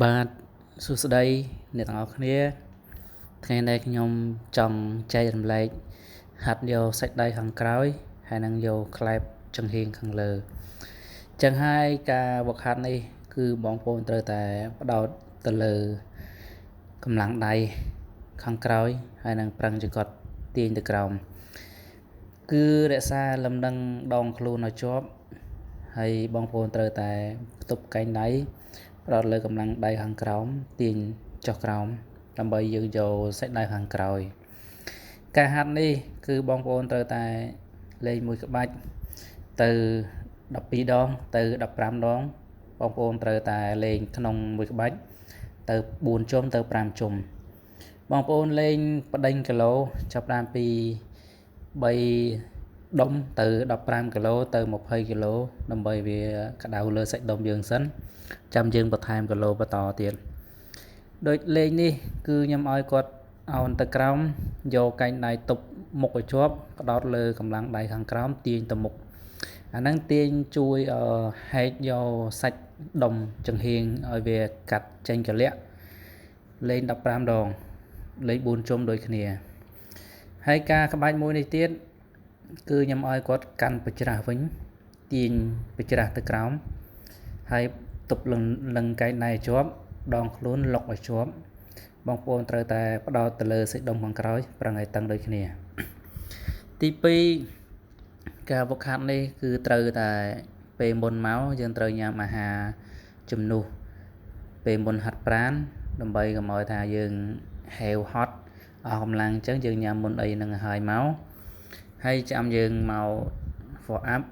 បាទសួស្តីអ្នកទាំងអស់គ្នាថ្ងៃនេះខ្ញុំចង់ចែករំលែកហាត់យកសាច់ដៃខាងក្រោយហើយនឹងយកក្លែបចង្ហៀងខាងលើចឹងហើយការវឹកហាត់នេះគឺបងប្អូនត្រូវតែផ្ដោតទៅលើកម្លាំងដៃខាងក្រោយហើយនឹងប្រឹងចង្កត់ទាញទៅក្រោមគឺរក្សាលំនឹងដងខ្លួនឲ្យជាប់ហើយបងប្អូនត្រូវតែផ្ទប់កែងដៃផ្ដោតលើកម្លាំងដៃខាងក្រោមទាញចុះក្រោមដើម្បីយើងយកសាច់ដៃខាងក្រោយការហាត់នេះគឺបងប្អូនត្រូវតែលេងមួយក្បាច់ទៅ12ដងទៅ15ដងបងប្អូនត្រូវតែលេងក្នុងមួយក្បាច់ទៅ4ជុំទៅ5ជុំបងប្អូនលេងបដិញគីឡូចាប់តាមពី3ដុំទៅ15គីឡូទៅ20គីឡូដើម្បីវាក្តៅលើសាច់ដុំយើងសិនចាំយើងបន្ថែមគីឡូបន្តទៀតដូចលេងនេះគឺខ្ញុំឲ្យគាត់អោនទៅក្រោមយកកែងដៃទប់មុខឲ្យជាប់ផ្ដោតលើកម្លាំងដៃខាងក្រោមទាញទៅមុខអាហ្នឹងទាញជួយហែកយកសាច់ដុំចង្ហៀងឲ្យវាកាត់ចេញកលាក់លេង15ដងលេង4ជុំដូចគ្នាហើយការក្បាច់មួយនេះទៀតគឺខ្ញុំឲ្យគាត់កាន់បច្ច្រាស់វិញទាញបច្ច្រាស់ទៅក្រោមហើយទប់លឹងកែងដៃជាប់ដងខ្លួនលុកឲ្យជាប់បងប្អូនត្រូវតែផ្ដោតទៅលើសាច់ដុំខាងក្រោយប្រឹងឲ្យតឹងដូចគ្នាទី2ការវឹកហាត់នេះគឺត្រូវតែពេលមុនមកយើងត្រូវញ៉ាំអាហារជំនួសពេលមុនហាត់ប្រាណដើម្បីកុំឲ្យថាយើងហេវហត់អស់កម្លាំងអញ្ចឹងយើងញ៉ាំមុនអីនឹងហើយមកហើយចាំយើងមក for up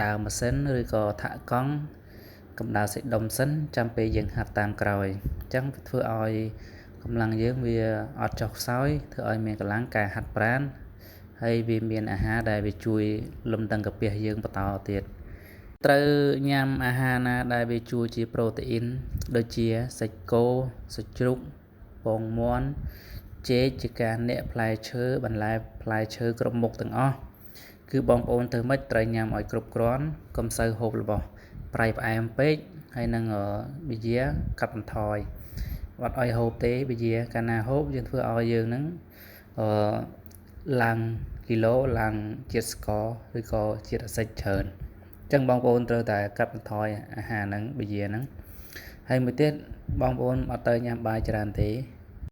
ដើរម៉ាស៊ីនឬក៏ថាក់កង់កម្ដៅសាច់ដុំសិនចាំពេលយើងហាត់តាមក្រោយអញ្ចឹងធ្វើឲ្យកម្លាំងយើងវាអត់ចុះខ្សោយធ្វើឲ្យមានកម្លាំងការហាត់ប្រាណហើយវាមានអាហារដែលវាជួយលំដឹងកាពះយើងបន្តទៀតត្រូវញ៉ាំអាហារណាដែលវាជួយជាប្រូតេអ៊ីនដូចជាសាច់គោសាច់ជ្រូកពងមាន់ចេកជាការអ្នកផ្លែឈើបន្លែផ្លែឈើគ្រប់មុខទាំងអស់គឺបងប្អូនធ្វើម៉េចត្រូវញ៉ាំឲ្យគ្រប់គ្រាន់កុំសូវហូបរបស់ប្រៃផ្អែមពេកហើយនឹងប៊ីយ៉ាកាត់បន្ថយអត់ឲ្យហូបទេប៊ីយ៉ាកាលណាហូបយើងធ្វើឲ្យយើងនឹងឡើងគីឡូឡើងជាតិស្ករឬក៏ជាតិអាស៊ីតច្រើនអញ្ចឹងបងប្អូនត្រូវតែកាត់បន្ថយអាហារហ្នឹងប៊ីយ៉ាហ្នឹងហើយមួយទៀតបងប្អូនអត់ទៅញ៉ាំបាយច្រើនទេ